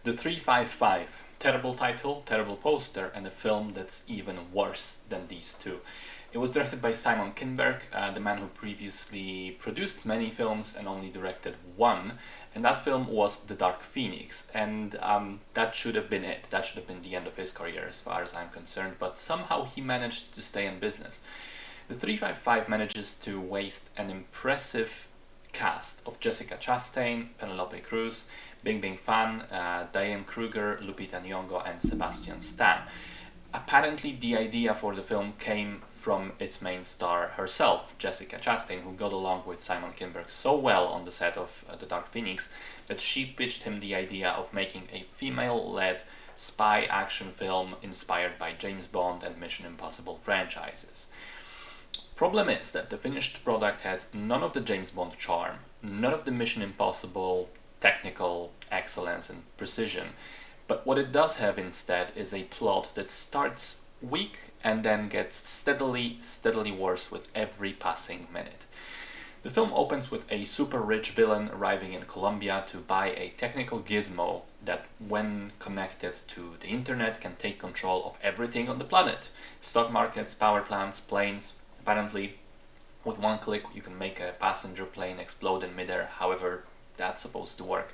The 355, terrible title, terrible poster, and a film that's even worse than these two. It was directed by Simon Kinberg, the man who previously produced many films and only directed one, and that film was The Dark Phoenix, and that should have been it. That should have been the end of his career as far as I'm concerned, but somehow he managed to stay in business. The 355 manages to waste an impressive cast of Jessica Chastain, Penelope Cruz, Bing Bing Fan, Diane Kruger, Lupita Nyong'o, and Sebastian Stan. Apparently, the idea for the film came from its main star herself, Jessica Chastain, who got along with Simon Kinberg so well on the set of The Dark Phoenix that she pitched him the idea of making a female-led spy action film inspired by James Bond and Mission Impossible franchises. Problem is that the finished product has none of the James Bond charm, none of the Mission Impossible technical excellence and precision, but what it does have instead is a plot that starts weak and then gets steadily worse with every passing minute. The film opens with a super rich villain arriving in Colombia to buy a technical gizmo that, when connected to the internet, can take control of everything on the planet. Stock markets, power plants, planes. Apparently, with one click you can make a passenger plane explode in midair, however that's supposed to work.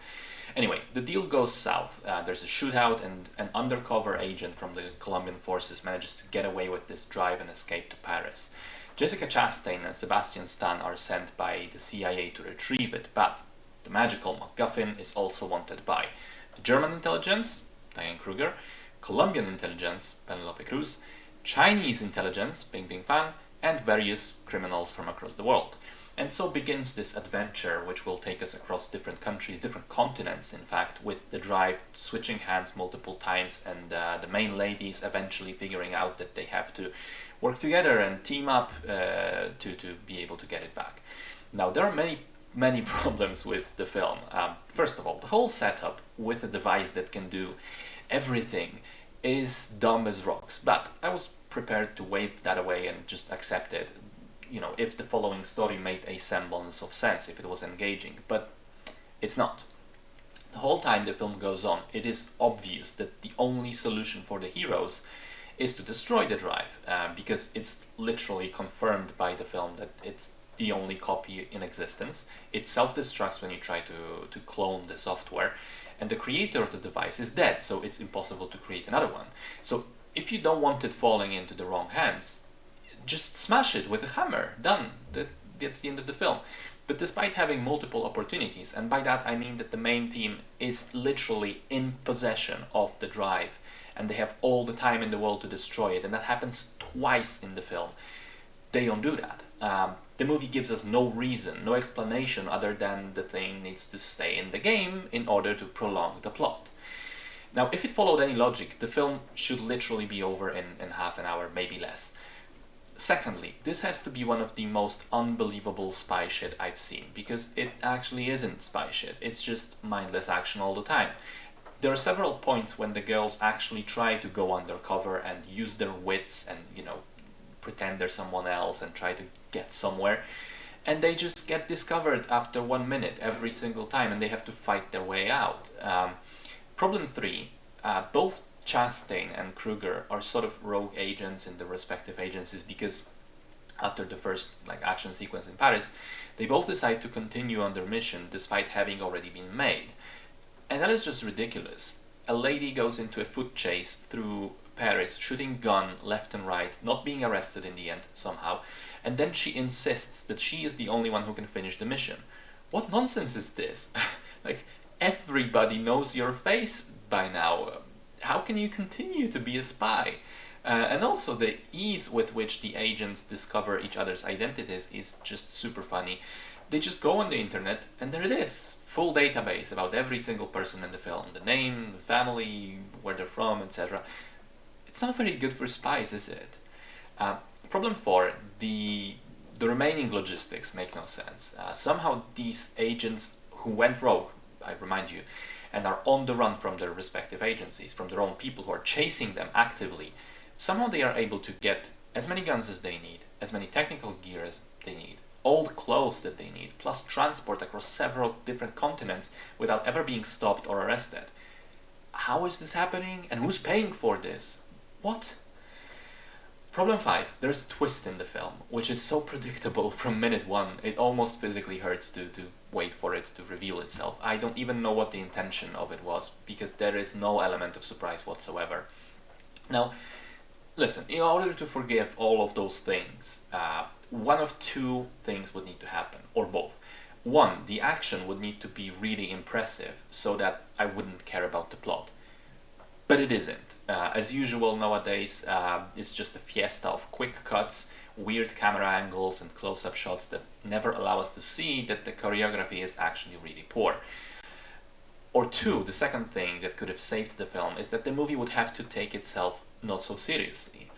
Anyway, the deal goes south. There's a shootout and an undercover agent from the Colombian forces manages to get away with this drive and escape to Paris. Jessica Chastain and Sebastian Stan are sent by the CIA to retrieve it, but the magical MacGuffin is also wanted by the German intelligence, Diane Kruger, Colombian intelligence, Penelope Cruz, Chinese intelligence, Bing Bing Fan, and various criminals from across the world. And so begins this adventure, which will take us across different countries, different continents, in fact, with the drive switching hands multiple times, and the main ladies eventually figuring out that they have to work together and team up to be able to get it back. Now, there are many problems with the film. First of all, the whole setup with a device that can do everything is dumb as rocks, but I was prepared to wave that away and just accept it, if the following story made a semblance of sense, if it was engaging, but it's not. The whole time the film goes on, it is obvious that the only solution for the heroes is to destroy the drive, because it's literally confirmed by the film that it's the only copy in existence. It self-destructs when you try to clone the software, and the creator of the device is dead, so it's impossible to create another one. So if you don't want it falling into the wrong hands, just smash it with a hammer. Done. That's the end of the film. But despite having multiple opportunities, and by that I mean that the main team is literally in possession of the drive, and they have all the time in the world to destroy it, and that happens twice in the film, they don't do that. The movie gives us no reason, no explanation other than the thing needs to stay in the game in order to prolong the plot. Now, if it followed any logic, the film should literally be over in half an hour, maybe less. Secondly, this has to be one of the most unbelievable spy shit I've seen, because it actually isn't spy shit, it's just mindless action all the time. There are several points when the girls actually try to go undercover and use their wits and, pretend they're someone else and try to get somewhere, and they just get discovered after 1 minute every single time, and they have to fight their way out. Problem 3, both Chastain and Kruger are sort of rogue agents in their respective agencies, because after the first action sequence in Paris, they both decide to continue on their mission despite having already been made. And that is just ridiculous. A lady goes into a foot chase through Paris, shooting gun left and right, not being arrested in the end somehow, and then she insists that she is the only one who can finish the mission. What nonsense is this? Everybody knows your face by now. How can you continue to be a spy? And also the ease with which the agents discover each other's identities is just super funny. They just go on the internet and there it is. Full database about every single person in the film. The name, the family, where they're from, etc. It's not very good for spies, is it? Problem 4, the remaining logistics make no sense. Somehow these agents who went rogue, I remind you, and are on the run from their respective agencies, from their own people who are chasing them actively, somehow they are able to get as many guns as they need, as many technical gear as they need, all the clothes that they need, plus transport across several different continents without ever being stopped or arrested. How is this happening? And who's paying for this? What? Problem 5. There's a twist in the film, which is so predictable from minute 1, it almost physically hurts to wait for it to reveal itself. I don't even know what the intention of it was, because there is no element of surprise whatsoever. Now, listen, in order to forgive all of those things, one of two things would need to happen, or both. One, the action would need to be really impressive so that I wouldn't care about the plot. But it isn't. As usual nowadays, it's just a fiesta of quick cuts, weird camera angles, and close-up shots that never allow us to see that the choreography is actually really poor. Or two, the second thing that could have saved the film is that the movie would have to take itself not so seriously,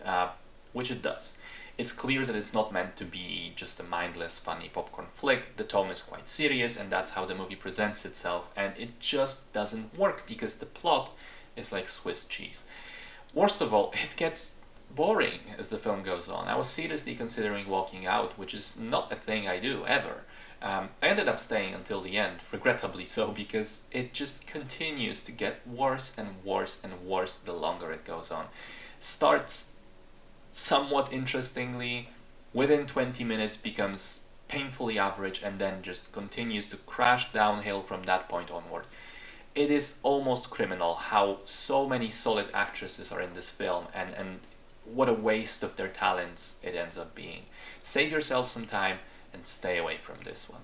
which it does. It's clear that it's not meant to be just a mindless, funny popcorn flick. The tone is quite serious, and that's how the movie presents itself, and it just doesn't work because the plot is like Swiss cheese. Worst of all, it gets boring as the film goes on. I was seriously considering walking out, which is not a thing I do ever. I ended up staying until the end, regrettably so, because it just continues to get worse and worse and worse the longer it goes on. Starts somewhat interestingly, within 20 minutes becomes painfully average, and then just continues to crash downhill from that point onward. It is almost criminal how so many solid actresses are in this film, and what a waste of their talents it ends up being. Save yourself some time and stay away from this one.